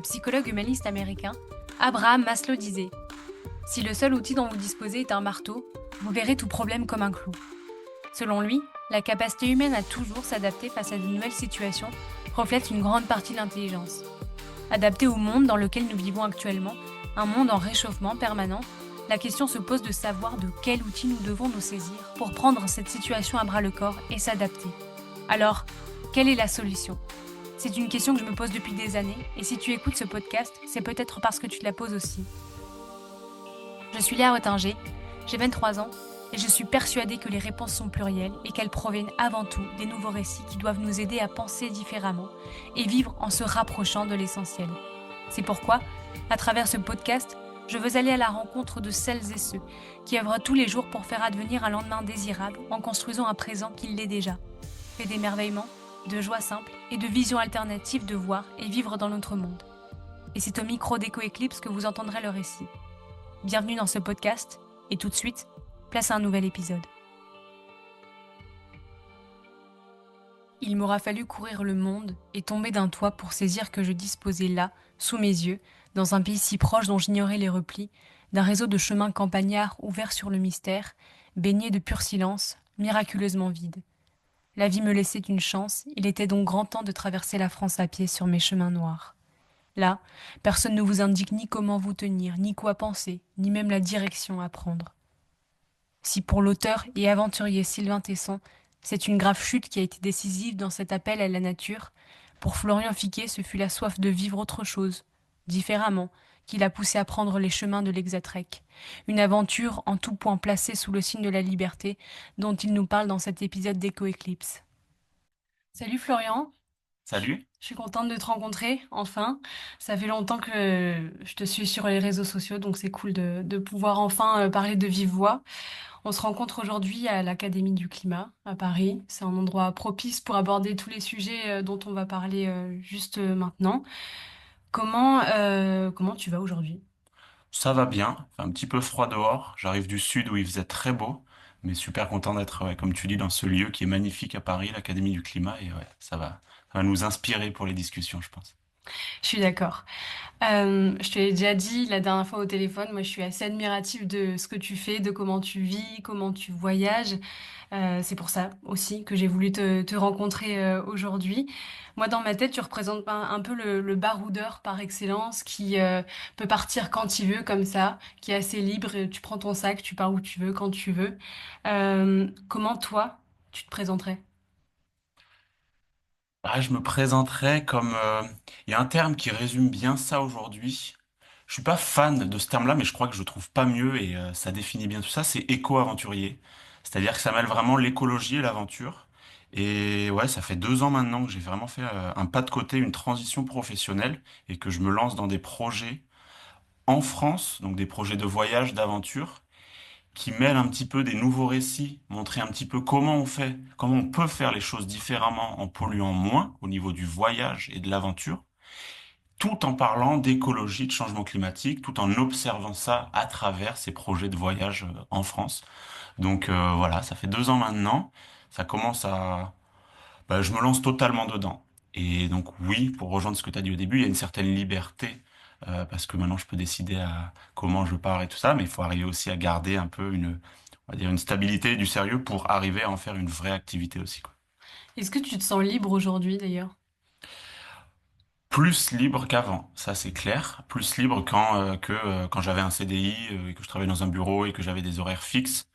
Le psychologue humaniste américain Abraham Maslow disait: si le seul outil dont vous disposez est un marteau, vous verrez tout problème comme un clou. Selon lui, la capacité humaine à toujours s'adapter face à de nouvelles situations reflète une grande partie de l'intelligence. Adapté au monde dans lequel nous vivons actuellement, un monde en réchauffement permanent, la question se pose de savoir de quel outil nous devons nous saisir pour prendre cette situation à bras-le-corps et s'adapter. Alors, quelle est la solution? C'est une question que je me pose depuis des années, et si tu écoutes ce podcast, c'est peut-être parce que tu te la poses aussi. Je suis Léa Retinger, j'ai 23 ans, et je suis persuadée que les réponses sont plurielles et qu'elles proviennent avant tout des nouveaux récits qui doivent nous aider à penser différemment et vivre en se rapprochant de l'essentiel. C'est pourquoi, à travers ce podcast, je veux aller à la rencontre de celles et ceux qui œuvrent tous les jours pour faire advenir un lendemain désirable en construisant un présent qui l'est déjà, fait d'émerveillement, de joie simple et de vision alternative de voir et vivre dans notre monde. Et c'est au micro d'Echo Eclipse que vous entendrez le récit. Bienvenue dans ce podcast, et tout de suite, place à un nouvel épisode. Il m'aura fallu courir le monde et tomber d'un toit pour saisir que je disposais là, sous mes yeux, dans un pays si proche dont j'ignorais les replis, d'un réseau de chemins campagnards ouverts sur le mystère, baignés de pur silence, miraculeusement vide. La vie me laissait une chance, il était donc grand temps de traverser la France à pied sur mes chemins noirs. Là, personne ne vous indique ni comment vous tenir, ni quoi penser, ni même la direction à prendre. Si pour l'auteur et aventurier Sylvain Tesson, c'est une grave chute qui a été décisive dans cet appel à la nature, pour Florian Fiquet, ce fut la soif de vivre autre chose, différemment, qui l'a poussé à prendre les chemins de l'Exatrek. Une aventure en tout point placée sous le signe de la liberté, dont il nous parle dans cet épisode d'Echo Eclipse. Salut Florian, Salut. je suis contente de te rencontrer, enfin. Ça fait longtemps que je te suis sur les réseaux sociaux, donc c'est cool de pouvoir enfin parler de vive voix. On se rencontre aujourd'hui à l'Académie du Climat à Paris. C'est un endroit propice pour aborder tous les sujets dont on va parler juste maintenant. Comment tu vas aujourd'hui? Ça va bien. Il fait un petit peu froid dehors. J'arrive du sud où il faisait très beau, mais super content d'être, ouais, comme tu dis, dans ce lieu qui est magnifique à Paris, l'Académie du Climat. Et ouais, ça va nous inspirer pour les discussions, je pense. Je suis d'accord. Je te l'ai déjà dit la dernière fois au téléphone, moi je suis assez admirative de ce que tu fais, de comment tu vis, comment tu voyages. C'est pour ça aussi que j'ai voulu te rencontrer aujourd'hui. Moi, dans ma tête, tu représentes un peu le baroudeur par excellence qui peut partir quand il veut, comme ça, qui est assez libre. Tu prends ton sac, tu pars où tu veux, quand tu veux. Comment toi, tu te présenterais? Ah, je me présenterais comme... il y a un terme qui résume bien ça aujourd'hui. Je suis pas fan de ce terme-là, mais je crois que je trouve pas mieux et ça définit bien tout ça. C'est éco-aventurier. C'est-à-dire que ça mêle vraiment l'écologie et l'aventure. Et ouais, ça fait 2 ans maintenant que j'ai vraiment fait un pas de côté, une transition professionnelle et que je me lance dans des projets en France, donc des projets de voyage, d'aventure, qui mêlent un petit peu des nouveaux récits, montrer un petit peu comment on fait, comment on peut faire les choses différemment en polluant moins au niveau du voyage et de l'aventure, tout en parlant d'écologie, de changement climatique, tout en observant ça à travers ces projets de voyage en France. Donc voilà, ça fait 2 ans maintenant, ça commence à... Bah, je me lance totalement dedans. Et donc oui, pour rejoindre ce que tu as dit au début, il y a une certaine liberté, parce que maintenant je peux décider à comment je pars et tout ça, mais il faut arriver aussi à garder un peu une, on va dire une stabilité et du sérieux pour arriver à en faire une vraie activité aussi, quoi. Est-ce que tu te sens libre aujourd'hui d'ailleurs? Plus libre qu'avant, ça c'est clair. Plus libre quand j'avais un CDI, et que je travaillais dans un bureau et que j'avais des horaires fixes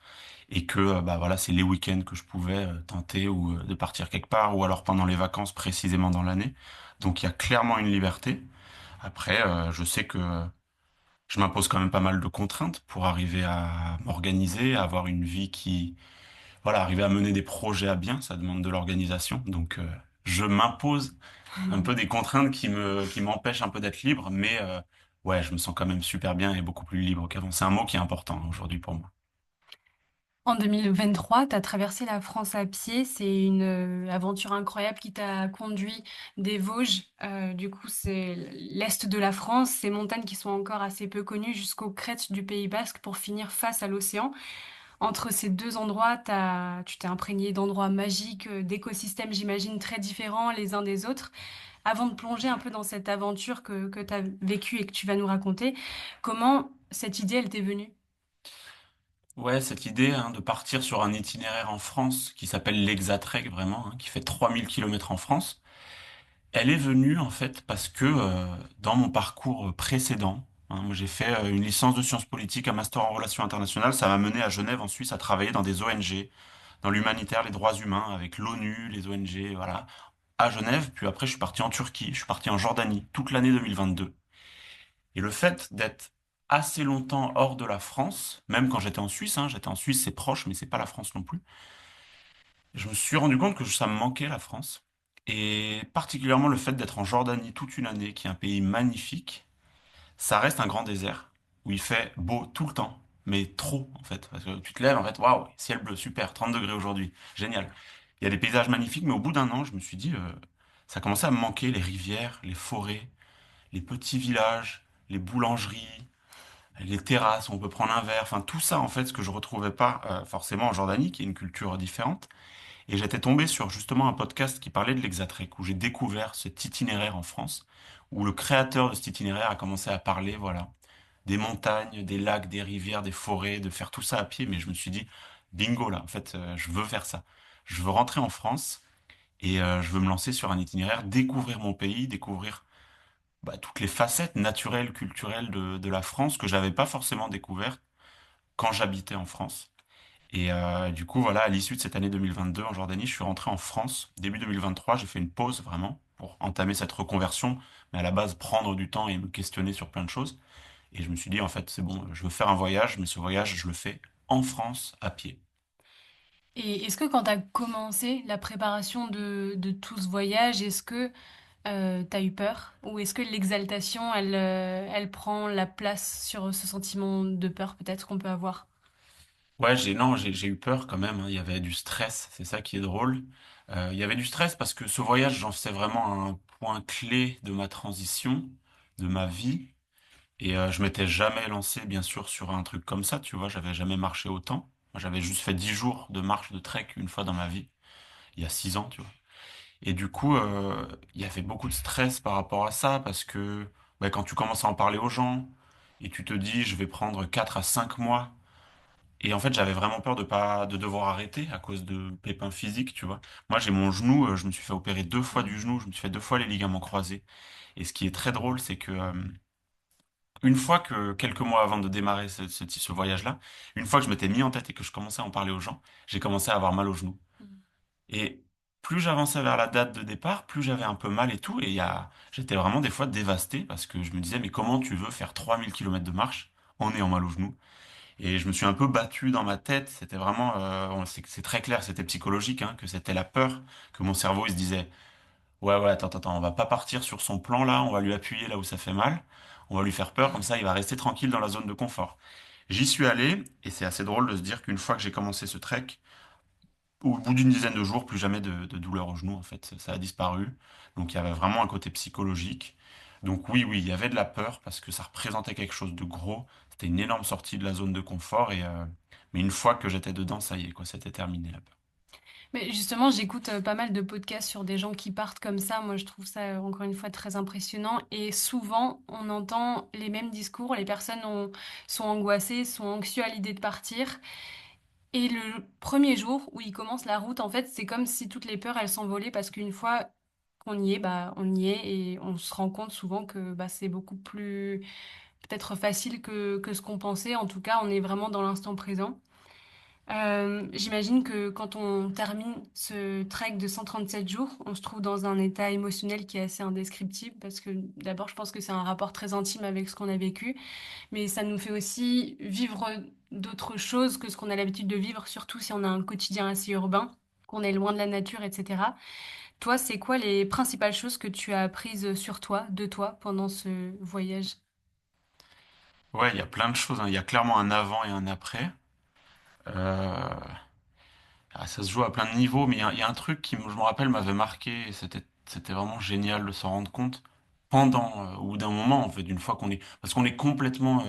et que bah voilà, c'est les week-ends que je pouvais tenter ou de partir quelque part ou alors pendant les vacances précisément dans l'année. Donc il y a clairement une liberté. Après, je sais que je m'impose quand même pas mal de contraintes pour arriver à m'organiser, à avoir une vie qui, voilà, arriver à mener des projets à bien, ça demande de l'organisation. Donc je m'impose un peu des contraintes qui m'empêchent un peu d'être libre, mais ouais, je me sens quand même super bien et beaucoup plus libre qu'avant. C'est un mot qui est important aujourd'hui pour moi. En 2023, tu as traversé la France à pied. C'est une aventure incroyable qui t'a conduit des Vosges. Du coup, c'est l'est de la France, ces montagnes qui sont encore assez peu connues, jusqu'aux crêtes du Pays Basque pour finir face à l'océan. Entre ces deux endroits, tu t'es imprégné d'endroits magiques, d'écosystèmes, j'imagine, très différents les uns des autres. avant de plonger un peu dans cette aventure que tu as vécue et que tu vas nous raconter, comment cette idée, elle t'est venue? Ouais, cette idée de partir sur un itinéraire en France qui s'appelle l'Hexatrek vraiment, qui fait 3000 kilomètres en France, elle est venue en fait parce que dans mon parcours précédent, moi j'ai fait une licence de sciences politiques, un master en relations internationales, ça m'a mené à Genève en Suisse à travailler dans des ONG, dans l'humanitaire, les droits humains, avec l'ONU, les ONG, voilà, à Genève. Puis après je suis parti en Turquie, je suis parti en Jordanie toute l'année 2022. Et le fait d'être assez longtemps hors de la France, même quand j'étais en Suisse, j'étais en Suisse, c'est proche, mais c'est pas la France non plus. Je me suis rendu compte que ça me manquait la France. Et particulièrement le fait d'être en Jordanie toute une année, qui est un pays magnifique, ça reste un grand désert où il fait beau tout le temps, mais trop en fait. Parce que tu te lèves en fait, waouh, ciel bleu, super, 30 degrés aujourd'hui, génial. Il y a des paysages magnifiques, mais au bout d'un an, je me suis dit, ça commençait à me manquer les rivières, les forêts, les petits villages, les boulangeries, les terrasses où on peut prendre un verre, enfin tout ça en fait, ce que je retrouvais pas forcément en Jordanie, qui est une culture différente. Et j'étais tombé sur justement un podcast qui parlait de l'Hexatrek, où j'ai découvert cet itinéraire en France, où le créateur de cet itinéraire a commencé à parler, voilà, des montagnes, des lacs, des rivières, des forêts, de faire tout ça à pied. Mais je me suis dit, bingo là, en fait, je veux faire ça. Je veux rentrer en France et je veux me lancer sur un itinéraire, découvrir mon pays, découvrir toutes les facettes naturelles, culturelles de la France que j'avais pas forcément découvertes quand j'habitais en France. Et du coup, voilà, à l'issue de cette année 2022 en Jordanie, je suis rentré en France. Début 2023, j'ai fait une pause vraiment pour entamer cette reconversion, mais à la base prendre du temps et me questionner sur plein de choses. Et je me suis dit, en fait, c'est bon, je veux faire un voyage, mais ce voyage, je le fais en France à pied. Et est-ce que quand tu as commencé la préparation de tout ce voyage, est-ce que tu as eu peur? Ou est-ce que l'exaltation, elle prend la place sur ce sentiment de peur peut-être qu'on peut avoir? Ouais, non, j'ai eu peur quand même, Il y avait du stress, c'est ça qui est drôle. Il y avait du stress parce que ce voyage, j'en faisais vraiment un point clé de ma transition, de ma vie. Et je m'étais jamais lancé, bien sûr, sur un truc comme ça, tu vois, j'avais jamais marché autant. Moi, j'avais juste fait 10 jours de marche de trek une fois dans ma vie, il y a 6 ans, tu vois. Et du coup, il y avait beaucoup de stress par rapport à ça, parce que quand tu commences à en parler aux gens, et tu te dis, je vais prendre 4 à 5 mois, et en fait, j'avais vraiment peur de devoir arrêter à cause de pépins physiques, tu vois. Moi, j'ai mon genou, je me suis fait opérer 2 fois du genou, je me suis fait 2 fois les ligaments croisés. Et ce qui est très drôle, c'est que une fois que, quelques mois avant de démarrer ce voyage-là, une fois que je m'étais mis en tête et que je commençais à en parler aux gens, j'ai commencé à avoir mal au genou. Et plus j'avançais vers la date de départ, plus j'avais un peu mal et tout. Et j'étais vraiment des fois dévasté parce que je me disais, mais comment tu veux faire 3000 kilomètres de marche en ayant mal au genou? Et je me suis un peu battu dans ma tête. C'était vraiment, c'est très clair, c'était psychologique, que c'était la peur, que mon cerveau, il se disait, ouais, ouais, attends, attends, on va pas partir sur son plan là, on va lui appuyer là où ça fait mal, on va lui faire peur, comme ça il va rester tranquille dans la zone de confort. J'y suis allé, et c'est assez drôle de se dire qu'une fois que j'ai commencé ce trek, au bout d'une dizaine de jours, plus jamais de douleur au genou, en fait, ça a disparu. Donc il y avait vraiment un côté psychologique. Donc oui, oui, il y avait de la peur parce que ça représentait quelque chose de gros. C'était une énorme sortie de la zone de confort, mais une fois que j'étais dedans, ça y est, quoi, c'était terminé la peur. Mais justement, j'écoute pas mal de podcasts sur des gens qui partent comme ça. Moi, je trouve ça, encore une fois, très impressionnant. Et souvent, on entend les mêmes discours. Les personnes sont angoissées, sont anxieuses à l'idée de partir. Et le premier jour où ils commencent la route, en fait, c'est comme si toutes les peurs, elles s'envolaient parce qu'une fois qu'on y est, bah, on y est et on se rend compte souvent que bah, c'est beaucoup plus peut-être facile que ce qu'on pensait. En tout cas, on est vraiment dans l'instant présent. J'imagine que quand on termine ce trek de 137 jours, on se trouve dans un état émotionnel qui est assez indescriptible parce que d'abord, je pense que c'est un rapport très intime avec ce qu'on a vécu, mais ça nous fait aussi vivre d'autres choses que ce qu'on a l'habitude de vivre, surtout si on a un quotidien assez urbain, qu'on est loin de la nature, etc. Toi, c'est quoi les principales choses que tu as apprises sur toi, de toi, pendant ce voyage? Ouais, il y a plein de choses, Il y a clairement un avant et un après. Euh, Ça se joue à plein de niveaux, mais il y a un truc qui, je me rappelle, m'avait marqué, et c'était vraiment génial de s'en rendre compte pendant, au bout d'un moment, en fait, d'une fois qu'on est, parce qu'on est complètement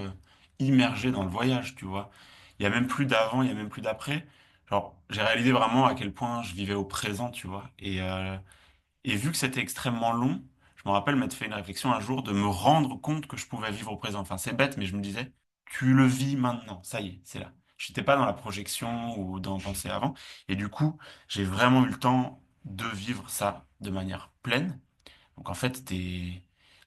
immergé dans le voyage, tu vois. Il y a même plus d'avant, il y a même plus d'après. Genre, j'ai réalisé vraiment à quel point je vivais au présent, tu vois. Et vu que c'était extrêmement long, Je me rappelle m'être fait une réflexion un jour de me rendre compte que je pouvais vivre au présent. Enfin, c'est bête, mais je me disais, tu le vis maintenant, ça y est, c'est là. Je n'étais pas dans la projection ou dans penser avant. Et du coup, j'ai vraiment eu le temps de vivre ça de manière pleine. Donc en fait,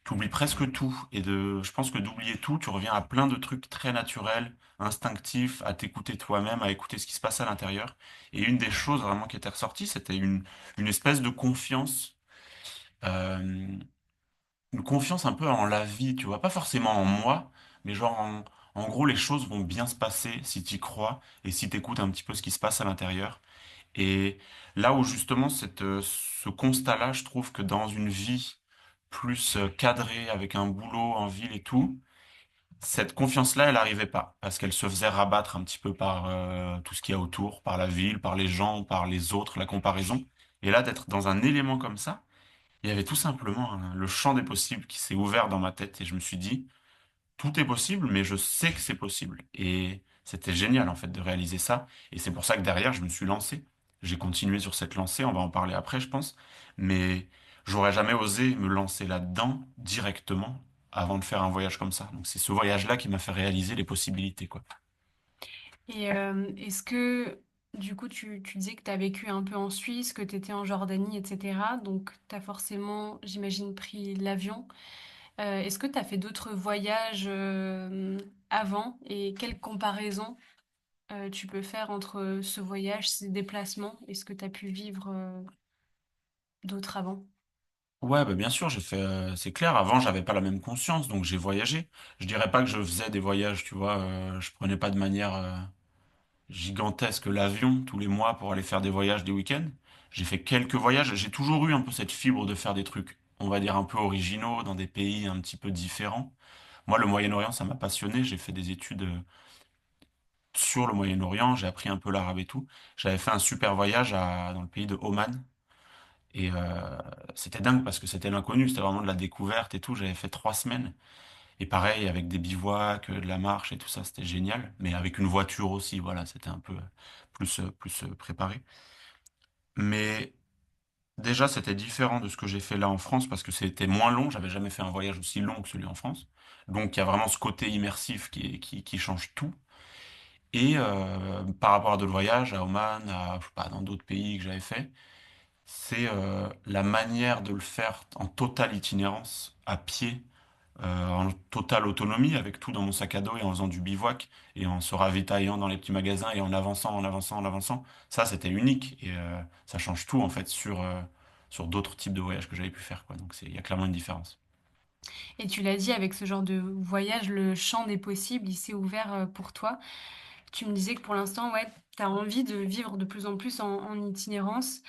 t'oublies presque tout. Je pense que d'oublier tout, tu reviens à plein de trucs très naturels, instinctifs, à t'écouter toi-même, à écouter ce qui se passe à l'intérieur. Et une des choses vraiment qui était ressortie, c'était une espèce de confiance, euh, une confiance un peu en la vie, tu vois, pas forcément en moi, mais genre en gros, les choses vont bien se passer si tu y crois et si tu écoutes un petit peu ce qui se passe à l'intérieur. Et là où justement ce constat-là, je trouve que dans une vie plus cadrée, avec un boulot en ville et tout, cette confiance-là, elle n'arrivait pas, parce qu'elle se faisait rabattre un petit peu par tout ce qu'il y a autour, par la ville, par les gens, par les autres, la comparaison. Et là, d'être dans un élément comme ça, il y avait tout simplement le champ des possibles qui s'est ouvert dans ma tête, et je me suis dit, tout est possible, mais je sais que c'est possible. Et c'était génial, en fait, de réaliser ça. Et c'est pour ça que derrière, je me suis lancé. J'ai continué sur cette lancée, on va en parler après, je pense. Mais j'aurais jamais osé me lancer là-dedans directement avant de faire un voyage comme ça. Donc c'est ce voyage-là qui m'a fait réaliser les possibilités, quoi. Et est-ce que, du coup, tu disais que tu as vécu un peu en Suisse, que tu étais en Jordanie, etc. Donc, tu as forcément, j'imagine, pris l'avion. Est-ce que tu as fait d'autres voyages avant et quelle comparaison tu peux faire entre ce voyage, ces déplacements et ce que tu as pu vivre d'autres avant? Ouais, bah bien sûr, c'est clair, avant, j'avais pas la même conscience, donc j'ai voyagé. Je dirais pas que je faisais des voyages, tu vois, je prenais pas de manière, gigantesque l'avion tous les mois pour aller faire des voyages des week-ends. J'ai fait quelques voyages. J'ai toujours eu un peu cette fibre de faire des trucs, on va dire un peu originaux, dans des pays un petit peu différents. Moi, le Moyen-Orient, ça m'a passionné. J'ai fait des études sur le Moyen-Orient. J'ai appris un peu l'arabe et tout. J'avais fait un super voyage dans le pays de Oman. Et c'était dingue parce que c'était l'inconnu. C'était vraiment de la découverte et tout. J'avais fait 3 semaines. Et pareil, avec des bivouacs, de la marche et tout ça, c'était génial. Mais avec une voiture aussi, voilà, c'était un peu plus préparé. Mais déjà, c'était différent de ce que j'ai fait là en France parce que c'était moins long. J'avais jamais fait un voyage aussi long que celui en France. Donc, il y a vraiment ce côté immersif qui change tout. Et par rapport à d'autres voyages, à Oman, je sais pas, dans d'autres pays que j'avais fait, c'est la manière de le faire en totale itinérance, à pied, en totale autonomie, avec tout dans mon sac à dos et en faisant du bivouac et en se ravitaillant dans les petits magasins et en avançant, en avançant, en avançant. Ça, c'était unique et ça change tout en fait sur d'autres types de voyages que j'avais pu faire, quoi. Donc il y a clairement une différence. Et tu l'as dit, avec ce genre de voyage, le champ des possibles, il s'est ouvert pour toi. Tu me disais que pour l'instant, ouais, tu as envie de vivre de plus en plus en itinérance.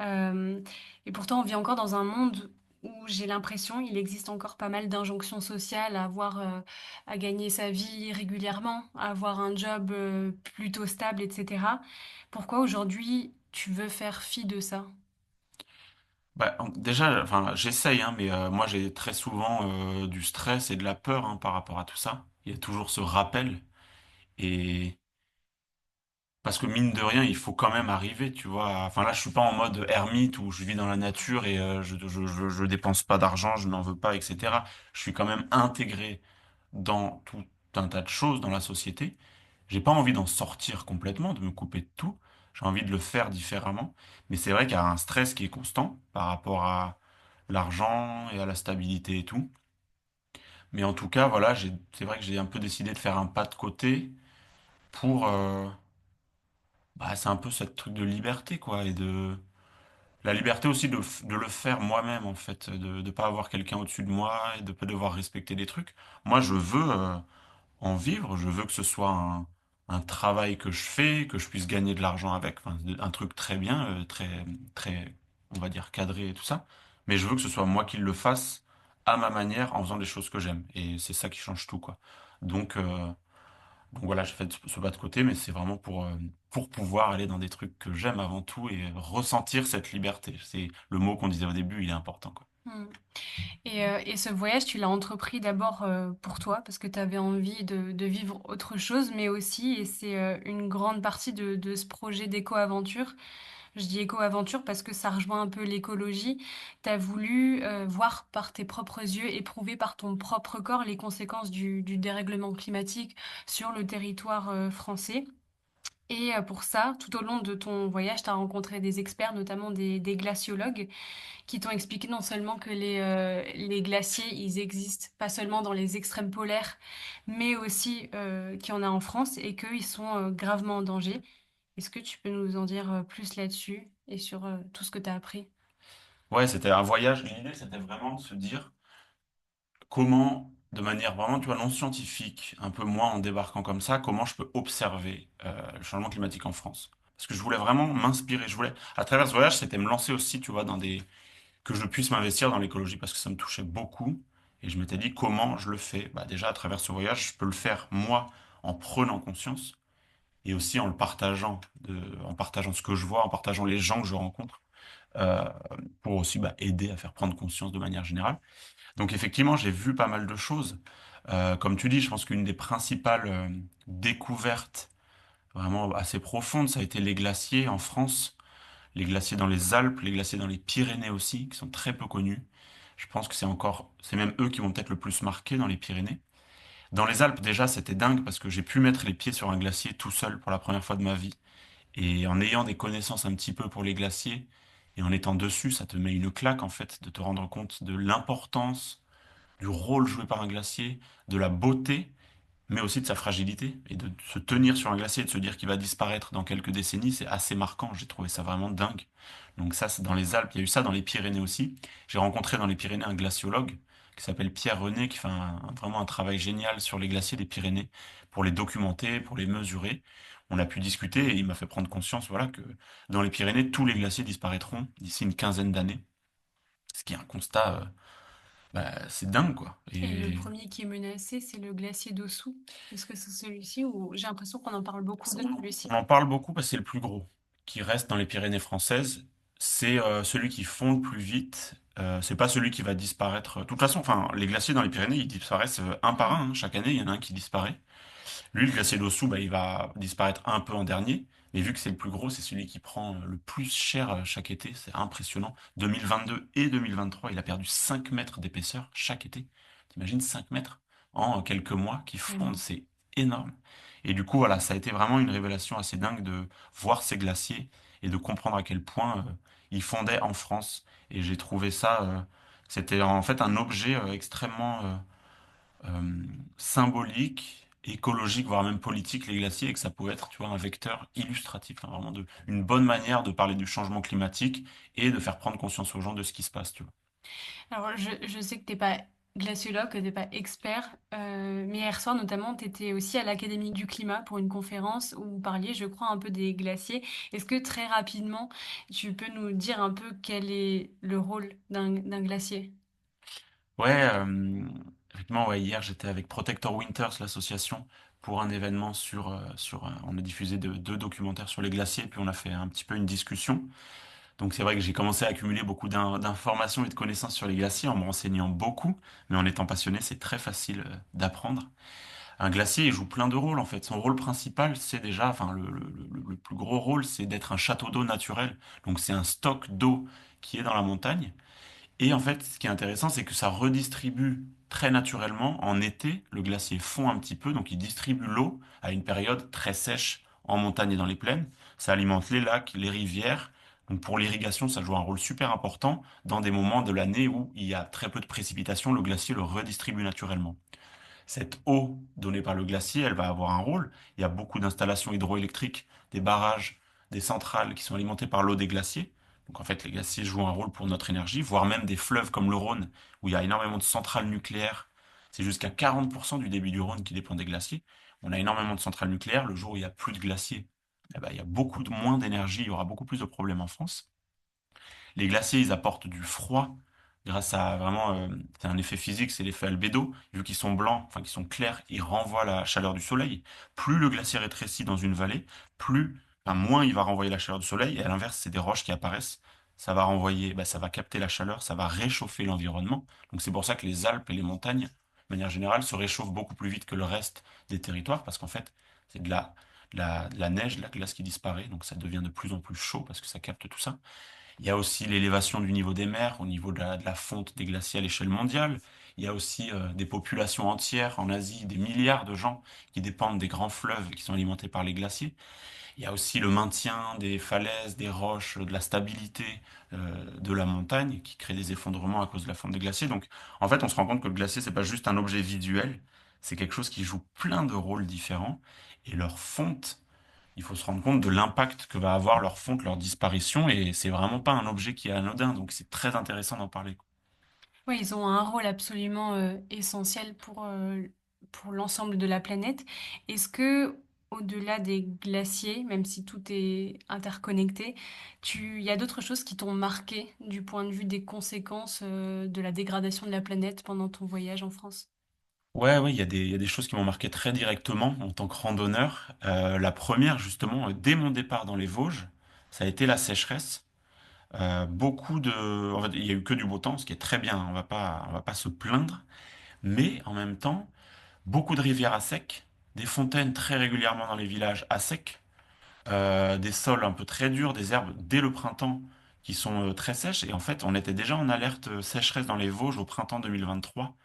Euh, et pourtant, on vit encore dans un monde où j'ai l'impression il existe encore pas mal d'injonctions sociales à avoir, à gagner sa vie régulièrement, à avoir un job plutôt stable, etc. Pourquoi aujourd'hui tu veux faire fi de ça? Bah, déjà, enfin, j'essaye, hein, mais moi j'ai très souvent du stress et de la peur hein, par rapport à tout ça. Il y a toujours ce rappel et parce que mine de rien, il faut quand même arriver, tu vois. Enfin là, je suis pas en mode ermite où je vis dans la nature et je dépense pas d'argent, je n'en veux pas, etc. Je suis quand même intégré dans tout un tas de choses dans la société. J'ai pas envie d'en sortir complètement, de me couper de tout. J'ai envie de le faire différemment. Mais c'est vrai qu'il y a un stress qui est constant par rapport à l'argent et à la stabilité et tout. Mais en tout cas, voilà, c'est vrai que j'ai un peu décidé de faire un pas de côté pour, bah, c'est un peu ce truc de liberté, quoi, et de la liberté aussi de le faire moi-même, en fait, de ne pas avoir quelqu'un au-dessus de moi et de pas devoir respecter des trucs. Moi, je veux en vivre, je veux que ce soit un travail que je fais, que je puisse gagner de l'argent avec, enfin, un truc très bien, très, on va dire, cadré et tout ça. Mais je veux que ce soit moi qui le fasse à ma manière, en faisant des choses que j'aime. Et c'est ça qui change tout, quoi. Donc, euh, donc voilà, j'ai fait ce pas de côté, mais c'est vraiment pour pouvoir aller dans des trucs que j'aime avant tout et ressentir cette liberté. C'est le mot qu'on disait au début, il est important, quoi. Hmm. Et ce voyage, tu l'as entrepris d'abord pour toi, parce que tu avais envie de vivre autre chose, mais aussi, et c'est une grande partie de ce projet d'éco-aventure, Je dis éco-aventure parce que ça rejoint un peu l'écologie. Tu as voulu, voir par tes propres yeux, éprouver par ton propre corps les conséquences du dérèglement climatique sur le territoire, français. Et pour ça, tout au long de ton voyage, tu as rencontré des experts, notamment des glaciologues, qui t'ont expliqué non seulement que les glaciers, ils existent pas seulement dans les extrêmes polaires, mais aussi qu'il y en a en France et qu'ils sont gravement en danger. Est-ce que tu peux nous en dire plus là-dessus et sur tout ce que tu as appris? Ouais, c'était un voyage. L'idée, c'était vraiment de se dire comment, de manière vraiment, tu vois, non scientifique, un peu moins en débarquant comme ça, comment je peux observer le changement climatique en France. Parce que je voulais vraiment m'inspirer. Je voulais, à travers ce voyage, c'était me lancer aussi, tu vois, dans des, que je puisse m'investir dans l'écologie parce que ça me touchait beaucoup. Et je m'étais dit comment je le fais. Bah, déjà, à travers ce voyage, je peux le faire moi en prenant conscience et aussi en le partageant, en partageant ce que je vois, en partageant les gens que je rencontre, euh, pour aussi bah, aider à faire prendre conscience de manière générale. Donc effectivement, j'ai vu pas mal de choses. Comme tu dis, je pense qu'une des principales découvertes vraiment assez profondes, ça a été les glaciers en France, les glaciers dans les Alpes, les glaciers dans les Pyrénées aussi, qui sont très peu connus. Je pense que c'est même eux qui vont peut-être le plus marquer dans les Pyrénées. Dans les Alpes, déjà, c'était dingue parce que j'ai pu mettre les pieds sur un glacier tout seul pour la première fois de ma vie. Et en ayant des connaissances un petit peu pour les glaciers et en étant dessus, ça te met une claque en fait de te rendre compte de l'importance du rôle joué par un glacier, de la beauté, mais aussi de sa fragilité. Et de se tenir sur un glacier et de se dire qu'il va disparaître dans quelques décennies, c'est assez marquant. J'ai trouvé ça vraiment dingue. Donc ça, c'est dans les Alpes. Il y a eu ça dans les Pyrénées aussi. J'ai rencontré dans les Pyrénées un glaciologue qui s'appelle Pierre René, qui fait vraiment un travail génial sur les glaciers des Pyrénées, pour les documenter, pour les mesurer. On a pu discuter et il m'a fait prendre conscience, voilà, que dans les Pyrénées, tous les glaciers disparaîtront d'ici une quinzaine d'années. Ce qui est un constat, bah, c'est dingue, quoi. Et le Et premier qui est menacé, c'est le glacier d'Ossou. Est-ce que c'est celui-ci ou j'ai l'impression qu'on en parle beaucoup de on celui-ci? en parle beaucoup parce que c'est le plus gros qui reste dans les Pyrénées françaises. C'est celui qui fond le plus vite. C'est pas celui qui va disparaître. De toute façon, enfin, les glaciers dans les Pyrénées, ils disparaissent un par Mm. un, hein. Chaque année, il y en a un qui disparaît. Lui, le glacier d'Ossou, bah, il va disparaître un peu en dernier. Mais vu que c'est le plus gros, c'est celui qui prend le plus cher chaque été. C'est impressionnant. 2022 et 2023, il a perdu 5 mètres d'épaisseur chaque été. T'imagines 5 mètres en quelques mois qui C'est fondent, énorme. c'est énorme. Et du coup, voilà, ça a été vraiment une révélation assez dingue de voir ces glaciers et de comprendre à quel point ils fondaient en France. Et j'ai trouvé ça, c'était en fait un objet extrêmement euh, symbolique, écologique, voire même politique, les glaciers, et que ça pouvait être, tu vois, un vecteur illustratif, hein, vraiment une bonne manière de parler du changement climatique et de faire prendre conscience aux gens de ce qui se passe, tu vois. Alors, je sais que t'es pas glaciologue, que t'es pas expert, mais hier soir notamment, tu étais aussi à l'Académie du climat pour une conférence où vous parliez, je crois, un peu des glaciers. Est-ce que très rapidement, tu peux nous dire un peu quel est le rôle d'un glacier? Ouais, effectivement, ouais, hier j'étais avec Protector Winters, l'association, pour un événement on a diffusé deux documentaires sur les glaciers, puis on a fait un petit peu une discussion. Donc c'est vrai que j'ai commencé à accumuler beaucoup d'informations et de connaissances sur les glaciers en me renseignant beaucoup, mais en étant passionné, c'est très facile d'apprendre. Un glacier, il joue plein de rôles en fait. Son rôle principal, c'est déjà, enfin le plus gros rôle, c'est d'être un château d'eau naturel. Donc c'est un stock d'eau qui est dans la montagne. Et en fait, ce qui est intéressant, c'est que ça redistribue très naturellement. En été, le glacier fond un petit peu, donc il distribue l'eau à une période très sèche en montagne et dans les plaines. Ça alimente les lacs, les rivières. Donc pour l'irrigation, ça joue un rôle super important. Dans des moments de l'année où il y a très peu de précipitations, le glacier le redistribue naturellement. Cette eau donnée par le glacier, elle va avoir un rôle. Il y a beaucoup d'installations hydroélectriques, des barrages, des centrales qui sont alimentées par l'eau des glaciers. Donc en fait, les glaciers jouent un rôle pour notre énergie, voire même des fleuves comme le Rhône, où il y a énormément de centrales nucléaires. C'est jusqu'à 40% du débit du Rhône qui dépend des glaciers. On a énormément de centrales nucléaires. Le jour où il n'y a plus de glaciers, eh ben, il y a beaucoup moins d'énergie, il y aura beaucoup plus de problèmes en France. Les glaciers, ils apportent du froid grâce à vraiment, c'est un effet physique, c'est l'effet albédo. Vu qu'ils sont blancs, enfin qu'ils sont clairs, ils renvoient la chaleur du soleil. Plus le glacier rétrécit dans une vallée, moins il va renvoyer la chaleur du soleil. Et à l'inverse, c'est des roches qui apparaissent. Ça va renvoyer, bah, ça va capter la chaleur, ça va réchauffer l'environnement. Donc c'est pour ça que les Alpes et les montagnes, de manière générale, se réchauffent beaucoup plus vite que le reste des territoires, parce qu'en fait, c'est de de la neige, de la glace qui disparaît, donc ça devient de plus en plus chaud parce que ça capte tout ça. Il y a aussi l'élévation du niveau des mers, au niveau de la fonte des glaciers à l'échelle mondiale. Il y a aussi des populations entières en Asie, des milliards de gens qui dépendent des grands fleuves qui sont alimentés par les glaciers. Il y a aussi le maintien des falaises, des roches, de la stabilité de la montagne qui crée des effondrements à cause de la fonte des glaciers. Donc, en fait, on se rend compte que le glacier, c'est pas juste un objet visuel, c'est quelque chose qui joue plein de rôles différents. Et leur fonte, il faut se rendre compte de l'impact que va avoir leur fonte, leur disparition. Et c'est vraiment pas un objet qui est anodin. Donc, c'est très intéressant d'en parler. Oui, ils ont un rôle absolument essentiel pour l'ensemble de la planète. Est-ce que, au-delà des glaciers, même si tout est interconnecté, il y a d'autres choses qui t'ont marqué du point de vue des conséquences de la dégradation de la planète pendant ton voyage en France? Ouais, ouais, il y a des choses qui m'ont marqué très directement en tant que randonneur. La première, justement, dès mon départ dans les Vosges, ça a été la sécheresse. En fait, il y a eu que du beau temps, ce qui est très bien, on va pas se plaindre, mais en même temps, beaucoup de rivières à sec, des fontaines très régulièrement dans les villages à sec, des sols un peu très durs, des herbes dès le printemps qui sont très sèches, et en fait, on était déjà en alerte sécheresse dans les Vosges au printemps 2023,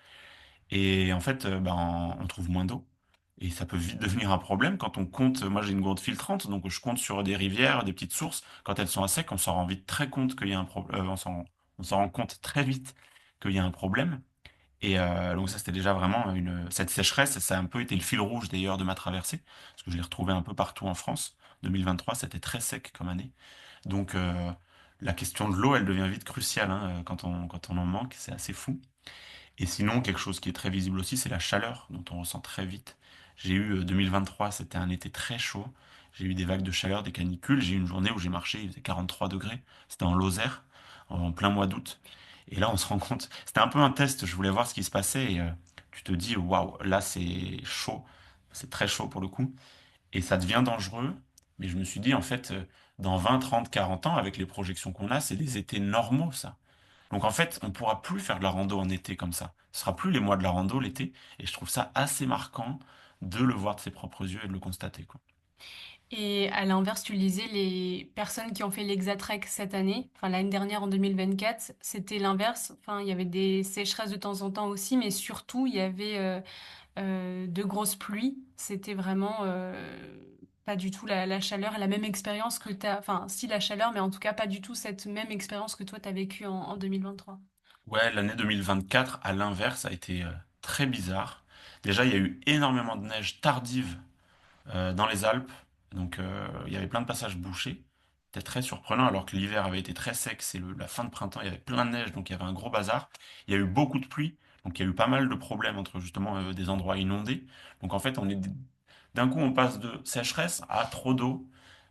et en fait, on trouve moins d'eau. Et ça peut vite devenir un problème quand on compte. Moi, j'ai une gourde filtrante, donc je compte sur des rivières, des petites sources. Quand elles sont à sec, on s'en rend vite très compte qu'il y a un problème. On s'en rend compte très vite qu'il y a un problème. Et donc ça, c'était déjà vraiment cette sécheresse. Ça a un peu été le fil rouge d'ailleurs de ma traversée, parce que je l'ai retrouvé un peu partout en France. 2023, c'était très sec comme année. Donc la question de l'eau, elle devient vite cruciale hein, quand on en manque. C'est assez fou. Et sinon, quelque chose qui est très visible aussi, c'est la chaleur dont on ressent très vite. J'ai eu 2023, c'était un été très chaud. J'ai eu des vagues de chaleur, des canicules. J'ai eu une journée où j'ai marché, il faisait 43 degrés. C'était en Lozère, en plein mois d'août. Et là, on se rend compte, c'était un peu un test. Je voulais voir ce qui se passait et tu te dis, waouh, là, c'est chaud. C'est très chaud pour le coup. Et ça devient dangereux. Mais je me suis dit, en fait, dans 20, 30, 40 ans, avec les projections qu'on a, c'est des étés normaux, ça. Donc en fait, on pourra plus faire de la rando en été comme ça. Ce sera plus les mois de la rando l'été. Et je trouve ça assez marquant de le voir de ses propres yeux et de le constater, quoi. Et à l'inverse, tu le disais, les personnes qui ont fait l'Exatrek cette année, enfin l'année dernière en 2024, c'était l'inverse. Enfin, il y avait des sécheresses de temps en temps aussi, mais surtout, il y avait de grosses pluies. C'était vraiment pas du tout la chaleur, la même expérience que tu as. Enfin, si la chaleur, mais en tout cas pas du tout cette même expérience que toi, tu as vécue en 2023. Ouais, l'année 2024, à l'inverse, a été très bizarre. Déjà, il y a eu énormément de neige tardive dans les Alpes. Donc, il y avait plein de passages bouchés. C'était très surprenant, alors que l'hiver avait été très sec. C'est la fin de printemps, il y avait plein de neige, donc il y avait un gros bazar. Il y a eu beaucoup de pluie, donc il y a eu pas mal de problèmes entre justement des endroits inondés. Donc en fait, d'un coup, on passe de sécheresse à trop d'eau.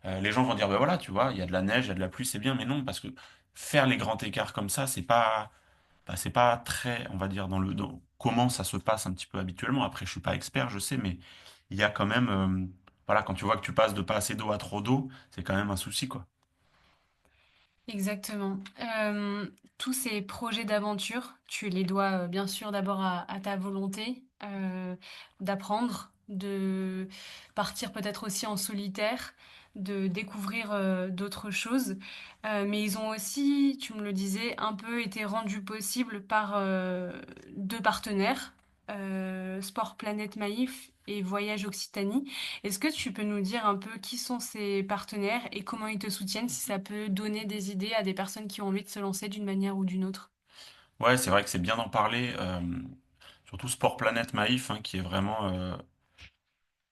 Les gens vont dire, ben voilà, tu vois, il y a de la neige, il y a de la pluie, c'est bien, mais non, parce que faire les grands écarts comme ça, c'est pas très, on va dire, dans comment ça se passe un petit peu habituellement. Après, je suis pas expert, je sais, mais il y a quand même, voilà, quand tu vois que tu passes de pas assez d'eau à trop d'eau, c'est quand même un souci, quoi. Exactement. Tous ces projets d'aventure, tu les dois bien sûr d'abord à ta volonté d'apprendre, de partir peut-être aussi en solitaire, de découvrir d'autres choses. Mais ils ont aussi, tu me le disais, un peu été rendus possibles par deux partenaires, Sport Planète Maïf et Voyage Occitanie. Est-ce que tu peux nous dire un peu qui sont ces partenaires et comment ils te soutiennent, si ça peut donner des idées à des personnes qui ont envie de se lancer d'une manière ou d'une autre? Ouais, c'est vrai que c'est bien d'en parler, surtout Sport Planète Maïf, hein, qui est vraiment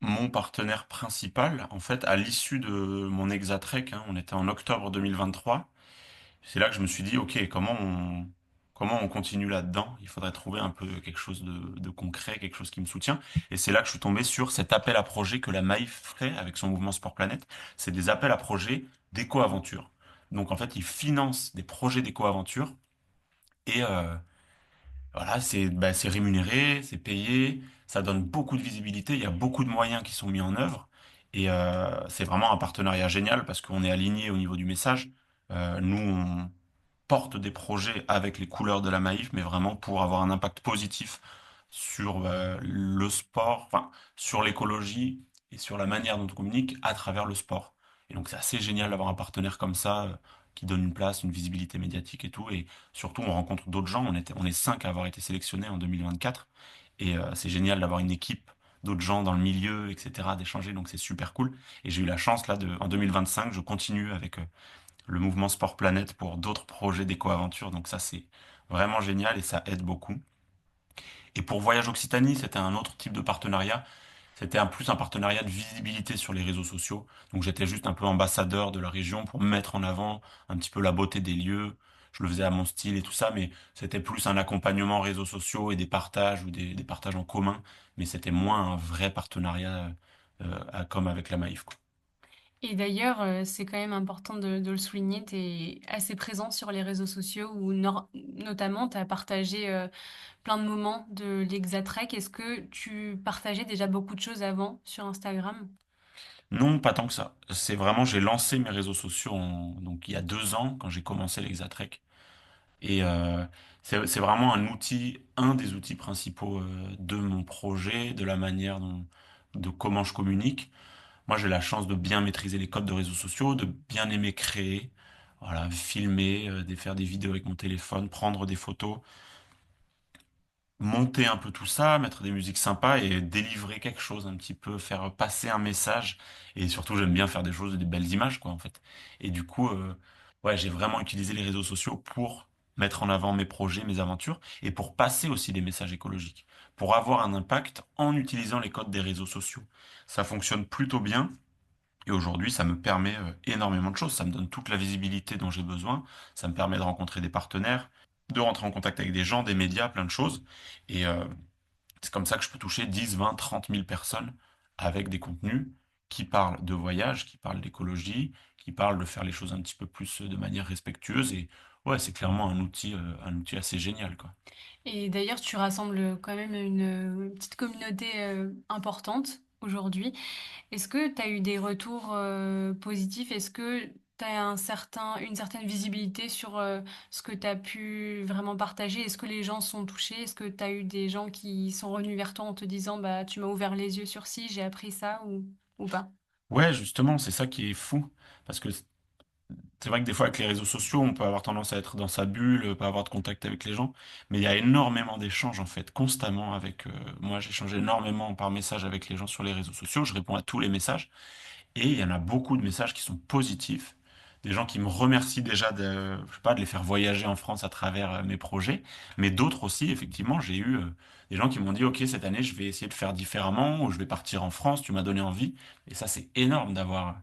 mon partenaire principal. En fait, à l'issue de mon Exatrek, hein, on était en octobre 2023. C'est là que je me suis dit, ok, comment on continue là-dedans? Il faudrait trouver un peu quelque chose de concret, quelque chose qui me soutient. Et c'est là que je suis tombé sur cet appel à projet que la Maïf ferait avec son mouvement Sport Planète. C'est des appels à projets d'éco-aventure. Donc en fait, ils financent des projets d'éco-aventure et voilà, c'est rémunéré, c'est payé, ça donne beaucoup de visibilité, il y a beaucoup de moyens qui sont mis en œuvre. Et c'est vraiment un partenariat génial parce qu'on est aligné au niveau du message. Nous, porte des projets avec les couleurs de la Maïf, mais vraiment pour avoir un impact positif sur le sport, enfin, sur l'écologie et sur la manière dont on communique à travers le sport. Et donc c'est assez génial d'avoir un partenaire comme ça qui donne une place, une visibilité médiatique et tout. Et surtout, on rencontre d'autres gens. On est 5 à avoir été sélectionnés en 2024. Et c'est génial d'avoir une équipe d'autres gens dans le milieu, etc., d'échanger. Donc c'est super cool. Et j'ai eu la chance là en 2025, je continue avec le mouvement Sport Planète pour d'autres projets d'éco-aventure. Donc ça, c'est vraiment génial et ça aide beaucoup. Et pour Voyage Occitanie, c'était un autre type de partenariat. C'était plus un partenariat de visibilité sur les réseaux sociaux. Donc j'étais juste un peu ambassadeur de la région pour mettre en avant un petit peu la beauté des lieux. Je le faisais à mon style et tout ça, mais c'était plus un accompagnement réseaux sociaux et des partages ou des partages en commun. Mais c'était moins un vrai partenariat comme avec la Maïf, quoi. Et d'ailleurs, c'est quand même important de le souligner, tu es assez présent sur les réseaux sociaux où notamment tu as partagé plein de moments de l'Exatrek. Est-ce que tu partageais déjà beaucoup de choses avant sur Instagram? Non, pas tant que ça. C'est vraiment, j'ai lancé mes réseaux sociaux donc il y a 2 ans quand j'ai commencé l'Exatrek. Et c'est vraiment un outil, un des outils principaux de mon projet, de la manière de comment je communique. Moi, j'ai la chance de bien maîtriser les codes de réseaux sociaux, de bien aimer créer, voilà, filmer, faire des vidéos avec mon téléphone, prendre des photos, monter un peu tout ça, mettre des musiques sympas et délivrer quelque chose un petit peu, faire passer un message. Et surtout, j'aime bien faire des choses, des belles images, quoi, en fait. Et du coup, ouais, j'ai vraiment utilisé les réseaux sociaux pour mettre en avant mes projets, mes aventures, et pour passer aussi des messages écologiques, pour avoir un impact en utilisant les codes des réseaux sociaux. Ça fonctionne plutôt bien. Et aujourd'hui, ça me permet énormément de choses. Ça me donne toute la visibilité dont j'ai besoin. Ça me permet de rencontrer des partenaires, de rentrer en contact avec des gens, des médias, plein de choses. Et c'est comme ça que je peux toucher 10, 20, 30 000 personnes avec des contenus qui parlent de voyage, qui parlent d'écologie, qui parlent de faire les choses un petit peu plus de manière respectueuse. Et ouais, c'est clairement un outil assez génial, quoi. Et d'ailleurs, tu rassembles quand même une petite communauté importante aujourd'hui. Est-ce que tu as eu des retours positifs? Est-ce que tu as une certaine visibilité sur ce que tu as pu vraiment partager? Est-ce que les gens sont touchés? Est-ce que tu as eu des gens qui sont revenus vers toi en te disant bah tu m'as ouvert les yeux sur ci, j'ai appris ça ou pas? Ouais, justement, c'est ça qui est fou. Parce que c'est vrai que des fois, avec les réseaux sociaux, on peut avoir tendance à être dans sa bulle, pas avoir de contact avec les gens. Mais il y a énormément d'échanges, en fait, constamment avec... moi, j'échange énormément par message avec les gens sur les réseaux sociaux. Je réponds à tous les messages. Et il y en a beaucoup de messages qui sont positifs. Des gens qui me remercient déjà je sais pas, de les faire voyager en France à travers mes projets. Mais d'autres aussi, effectivement, j'ai eu des gens qui m'ont dit, OK, cette année, je vais essayer de faire différemment, ou je vais partir en France, tu m'as donné envie. Et ça, c'est énorme d'avoir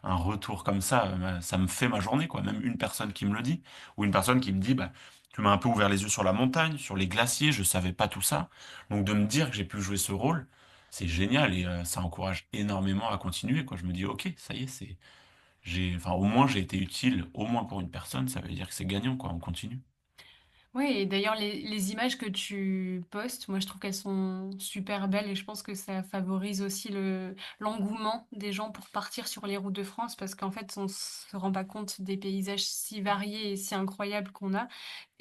un retour comme ça. Ça me fait ma journée, quoi. Même une personne qui me le dit, ou une personne qui me dit, bah, tu m'as un peu ouvert les yeux sur la montagne, sur les glaciers, je savais pas tout ça. Donc de me dire que j'ai pu jouer ce rôle, c'est génial et ça encourage énormément à continuer, quoi. Je me dis, ok, ça y est, enfin, au moins j'ai été utile, au moins pour une personne, ça veut dire que c'est gagnant, quoi. On continue. Oui, et d'ailleurs, les images que tu postes, moi je trouve qu'elles sont super belles et je pense que ça favorise aussi l'engouement des gens pour partir sur les routes de France parce qu'en fait, on se rend pas compte des paysages si variés et si incroyables qu'on a.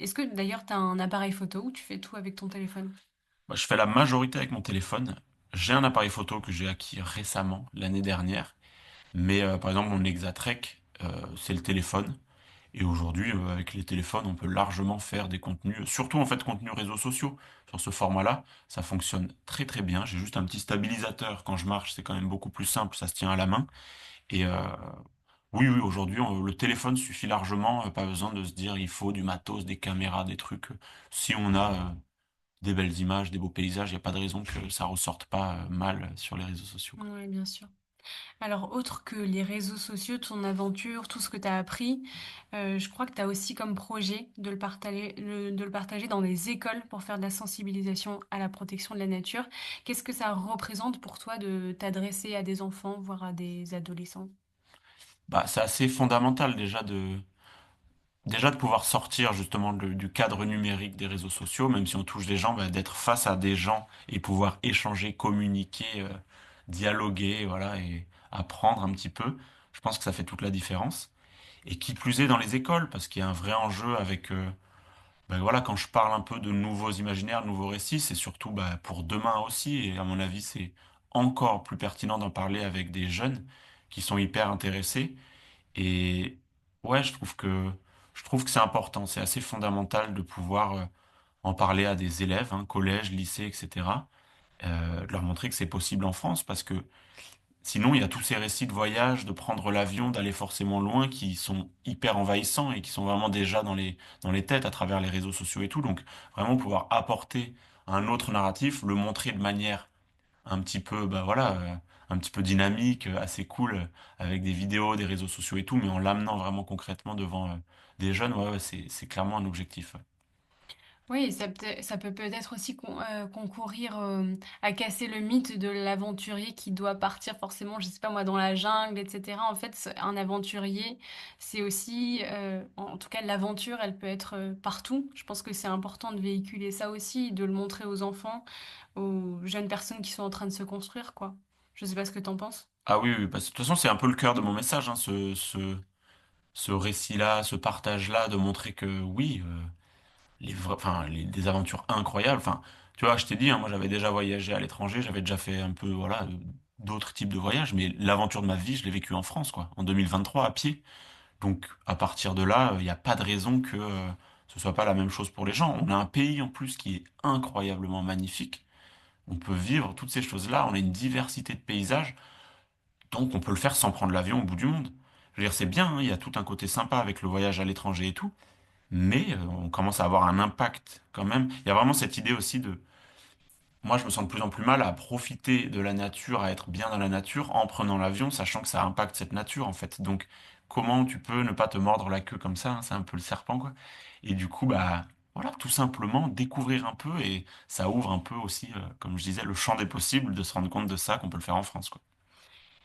Est-ce que d'ailleurs, tu as un appareil photo ou tu fais tout avec ton téléphone? Moi, je fais la majorité avec mon téléphone. J'ai un appareil photo que j'ai acquis récemment, l'année dernière, mais par exemple, mon Exatrek, c'est le téléphone. Et aujourd'hui, avec les téléphones, on peut largement faire des contenus, surtout en fait contenus réseaux sociaux. Sur ce format-là, ça fonctionne très très bien. J'ai juste un petit stabilisateur quand je marche, c'est quand même beaucoup plus simple, ça se tient à la main. Et oui, oui, aujourd'hui, le téléphone suffit largement, pas besoin de se dire il faut du matos, des caméras, des trucs. Si on a des belles images, des beaux paysages, il n'y a pas de raison que ça ressorte pas mal sur les réseaux sociaux, quoi. Oui, bien sûr. Alors, autre que les réseaux sociaux, ton aventure, tout ce que tu as appris, je crois que tu as aussi comme projet de le partager dans les écoles pour faire de la sensibilisation à la protection de la nature. Qu'est-ce que ça représente pour toi de t'adresser à des enfants, voire à des adolescents? Bah, c'est assez fondamental déjà de pouvoir sortir justement du cadre numérique des réseaux sociaux, même si on touche des gens, bah, d'être face à des gens et pouvoir échanger, communiquer, dialoguer, voilà, et apprendre un petit peu. Je pense que ça fait toute la différence. Et qui plus est dans les écoles, parce qu'il y a un vrai enjeu avec, ben voilà, quand je parle un peu de nouveaux imaginaires, nouveaux récits, c'est surtout bah, pour demain aussi, et à mon avis, c'est encore plus pertinent d'en parler avec des jeunes qui sont hyper intéressés. Et ouais, je trouve que c'est important, c'est assez fondamental de pouvoir en parler à des élèves, hein, collège, lycée, etc. De leur montrer que c'est possible en France, parce que sinon il y a tous ces récits de voyage, de prendre l'avion, d'aller forcément loin, qui sont hyper envahissants et qui sont vraiment déjà dans les têtes à travers les réseaux sociaux et tout. Donc vraiment pouvoir apporter un autre narratif, le montrer de manière un petit peu, bah voilà, un petit peu dynamique, assez cool, avec des vidéos, des réseaux sociaux et tout, mais en l'amenant vraiment concrètement devant des jeunes, ouais, ouais, c'est clairement un objectif. Ouais. Oui, ça peut peut-être aussi concourir à casser le mythe de l'aventurier qui doit partir forcément, je sais pas moi, dans la jungle, etc. En fait, un aventurier, c'est aussi, en tout cas, l'aventure, elle peut être partout. Je pense que c'est important de véhiculer ça aussi, de le montrer aux enfants, aux jeunes personnes qui sont en train de se construire, quoi. Je sais pas ce que t'en penses. Ah oui, oui, parce que de toute façon, c'est un peu le cœur de mon message, hein, ce récit-là, ce partage-là, de montrer que oui, enfin, des aventures incroyables. Enfin, tu vois, je t'ai dit, hein, moi j'avais déjà voyagé à l'étranger, j'avais déjà fait un peu, voilà, d'autres types de voyages, mais l'aventure de ma vie, je l'ai vécue en France, quoi, en 2023 à pied. Donc, à partir de là, il n'y a pas de raison que ce soit pas la même chose pour les gens. On a un pays en plus qui est incroyablement magnifique. On peut vivre toutes ces choses-là. On a une diversité de paysages. Donc, on peut le faire sans prendre l'avion au bout du monde. Je veux dire, c'est bien, hein, il y a tout un côté sympa avec le voyage à l'étranger et tout. Mais on commence à avoir un impact quand même. Il y a vraiment cette idée aussi de moi, je me sens de plus en plus mal à profiter de la nature, à être bien dans la nature en prenant l'avion, sachant que ça impacte cette nature, en fait. Donc, comment tu peux ne pas te mordre la queue comme ça, hein, c'est un peu le serpent, quoi. Et du coup, bah, voilà, tout simplement découvrir un peu et ça ouvre un peu aussi, comme je disais, le champ des possibles de se rendre compte de ça, qu'on peut le faire en France, quoi.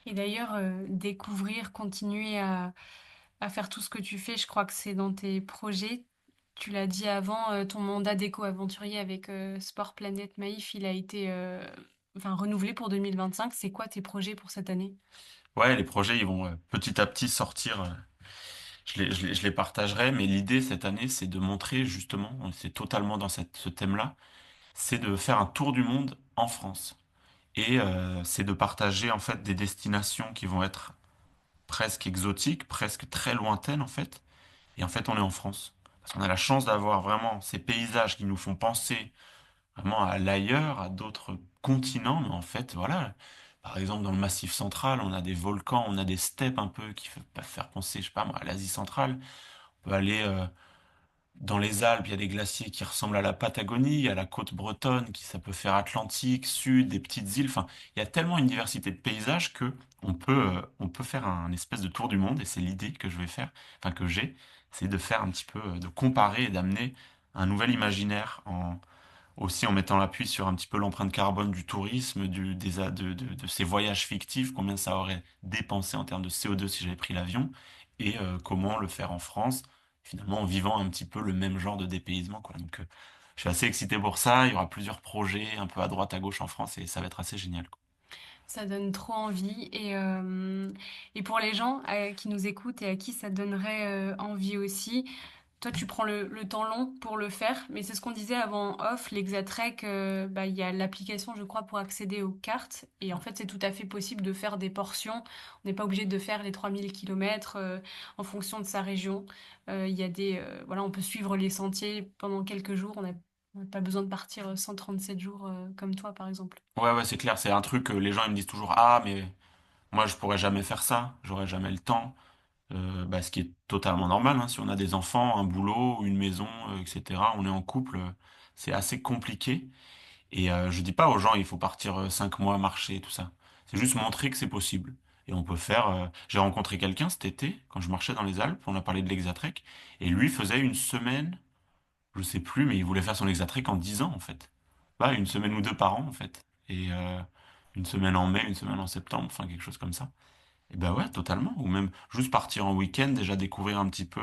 Et d'ailleurs, découvrir, continuer à faire tout ce que tu fais, je crois que c'est dans tes projets. Tu l'as dit avant, ton mandat d'éco-aventurier avec Sport Planète Maïf, il a été enfin, renouvelé pour 2025. C'est quoi tes projets pour cette année? Ouais, les projets, ils vont petit à petit sortir. Je les partagerai, mais l'idée cette année, c'est de montrer justement, c'est totalement dans ce thème-là, c'est de faire un tour du monde en France. Et c'est de partager en fait des destinations qui vont être presque exotiques, presque très lointaines en fait. Et en fait, on est en France. Parce qu'on a la chance d'avoir vraiment ces paysages qui nous font penser vraiment à l'ailleurs, à d'autres continents. Mais en fait, voilà. Par exemple, dans le Massif central, on a des volcans, on a des steppes un peu qui peuvent faire penser, je sais pas moi, à l'Asie centrale. On peut aller dans les Alpes, il y a des glaciers qui ressemblent à la Patagonie, il y a la côte bretonne qui ça peut faire Atlantique, Sud, des petites îles. Enfin, il y a tellement une diversité de paysages que on peut faire un espèce de tour du monde et c'est l'idée que je vais faire, enfin que j'ai, c'est de faire un petit peu, de comparer et d'amener un nouvel imaginaire aussi en mettant l'appui sur un petit peu l'empreinte carbone du tourisme, de ces voyages fictifs, combien ça aurait dépensé en termes de CO2 si j'avais pris l'avion, et comment le faire en France, finalement en vivant un petit peu le même genre de dépaysement, quoi. Donc, je suis assez excité pour ça. Il y aura plusieurs projets un peu à droite, à gauche en France, et ça va être assez génial, quoi. Ça donne trop envie. Et pour les gens qui nous écoutent et à qui ça donnerait envie aussi, toi, tu prends le temps long pour le faire, mais c'est ce qu'on disait avant en off, l'Exatrek, bah, il y a l'application, je crois, pour accéder aux cartes. Et en fait, c'est tout à fait possible de faire des portions. On n'est pas obligé de faire les 3000 km en fonction de sa région. Il y a voilà, on peut suivre les sentiers pendant quelques jours. On n'a pas besoin de partir 137 jours comme toi, par exemple. Ouais, ouais, c'est clair, c'est un truc que les gens ils me disent toujours, ah, mais moi je pourrais jamais faire ça, j'aurais jamais le temps. Bah, ce qui est totalement normal, hein. Si on a des enfants, un boulot, une maison, etc., on est en couple, c'est assez compliqué. Et je dis pas aux gens il faut partir 5 mois marcher, tout ça. C'est juste montrer que c'est possible. Et on peut faire. J'ai rencontré quelqu'un cet été, quand je marchais dans les Alpes, on a parlé de l'Exatrek, et lui faisait une semaine, je sais plus, mais il voulait faire son Exatrek en 10 ans, en fait. Bah, une semaine ou deux par an, en fait. Et une semaine en mai, une semaine en septembre, enfin quelque chose comme ça. Et ben ouais, totalement. Ou même juste partir en week-end, déjà découvrir un petit peu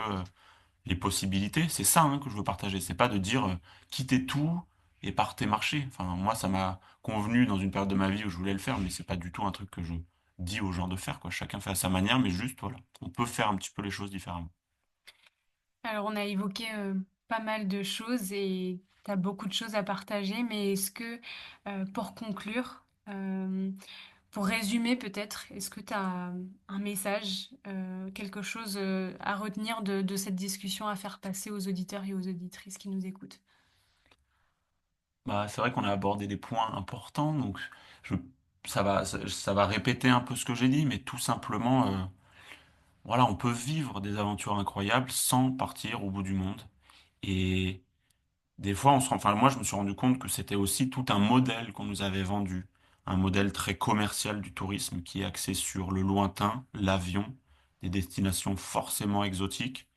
les possibilités. C'est ça hein, que je veux partager. C'est pas de dire quittez tout et partez marcher. Enfin, moi, ça m'a convenu dans une période de ma vie où je voulais le faire, mais c'est pas du tout un truc que je dis aux gens de faire, quoi. Chacun fait à sa manière, mais juste, voilà, on peut faire un petit peu les choses différemment. Alors, on a évoqué pas mal de choses et tu as beaucoup de choses à partager, mais est-ce que, pour conclure, Euh, pour résumer peut-être, est-ce que tu as un message, quelque chose à retenir de cette discussion à faire passer aux auditeurs et aux auditrices qui nous écoutent? Bah, c'est vrai qu'on a abordé des points importants, donc je, ça va répéter un peu ce que j'ai dit, mais tout simplement, voilà, on peut vivre des aventures incroyables sans partir au bout du monde. Et des fois, enfin, moi, je me suis rendu compte que c'était aussi tout un modèle qu'on nous avait vendu, un modèle très commercial du tourisme qui est axé sur le lointain, l'avion, des destinations forcément exotiques.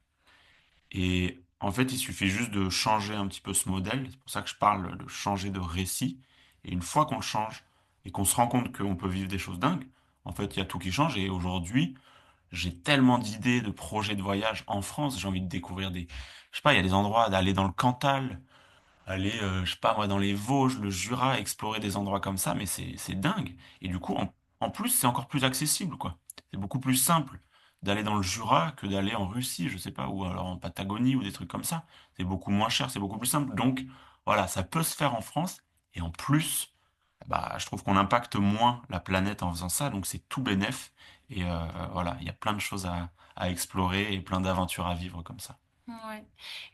Et en fait, il suffit juste de changer un petit peu ce modèle. C'est pour ça que je parle de changer de récit. Et une fois qu'on le change et qu'on se rend compte qu'on peut vivre des choses dingues, en fait, il y a tout qui change. Et aujourd'hui, j'ai tellement d'idées, de projets de voyage en France. J'ai envie de découvrir je sais pas, il y a des endroits d'aller dans le Cantal, aller, je sais pas moi, dans les Vosges, le Jura, explorer des endroits comme ça, mais c'est dingue. Et du coup, en plus, c'est encore plus accessible, quoi. C'est beaucoup plus simple d'aller dans le Jura que d'aller en Russie, je sais pas, ou alors en Patagonie ou des trucs comme ça. C'est beaucoup moins cher, c'est beaucoup plus simple. Donc, voilà, ça peut se faire en France. Et en plus, bah, je trouve qu'on impacte moins la planète en faisant ça, donc c'est tout bénef. Et voilà, il y a plein de choses à explorer et plein d'aventures à vivre comme ça. Ouais.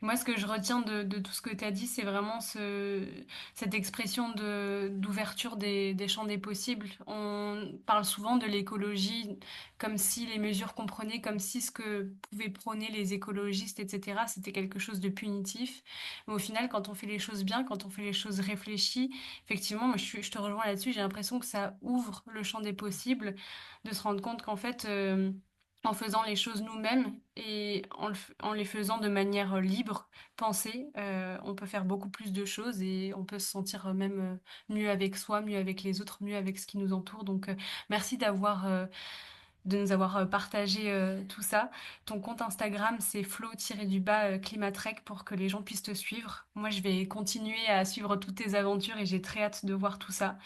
Moi, ce que je retiens de tout ce que tu as dit, c'est vraiment cette expression d'ouverture des champs des possibles. On parle souvent de l'écologie comme si les mesures qu'on prenait, comme si ce que pouvaient prôner les écologistes, etc., c'était quelque chose de punitif. Mais au final, quand on fait les choses bien, quand on fait les choses réfléchies, effectivement, moi, je te rejoins là-dessus, j'ai l'impression que ça ouvre le champ des possibles, de se rendre compte qu'en fait, en faisant les choses nous-mêmes et en les faisant de manière libre, pensée, on peut faire beaucoup plus de choses et on peut se sentir même mieux avec soi, mieux avec les autres, mieux avec ce qui nous entoure. Donc, merci de nous avoir partagé tout ça. Ton compte Instagram, c'est flow-climatrek pour que les gens puissent te suivre. Moi, je vais continuer à suivre toutes tes aventures et j'ai très hâte de voir tout ça.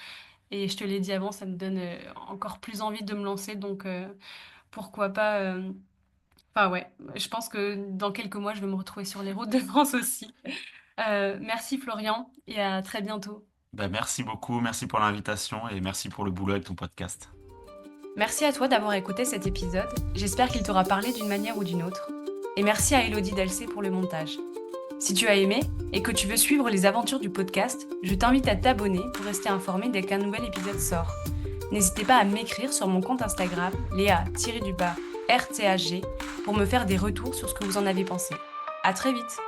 Et je te l'ai dit avant, ça me donne encore plus envie de me lancer. Donc, pourquoi pas. Enfin, ouais, je pense que dans quelques mois, je vais me retrouver sur les routes de France aussi. Merci Florian et à très bientôt. Ben, merci beaucoup, merci pour l'invitation et merci pour le boulot avec ton podcast. Merci à toi d'avoir écouté cet épisode. J'espère qu'il t'aura parlé d'une manière ou d'une autre. Et merci à Elodie Dalcé pour le montage. Si tu as aimé et que tu veux suivre les aventures du podcast, je t'invite à t'abonner pour rester informé dès qu'un nouvel épisode sort. N'hésitez pas à m'écrire sur mon compte Instagram, Léa-RTAG, pour me faire des retours sur ce que vous en avez pensé. À très vite!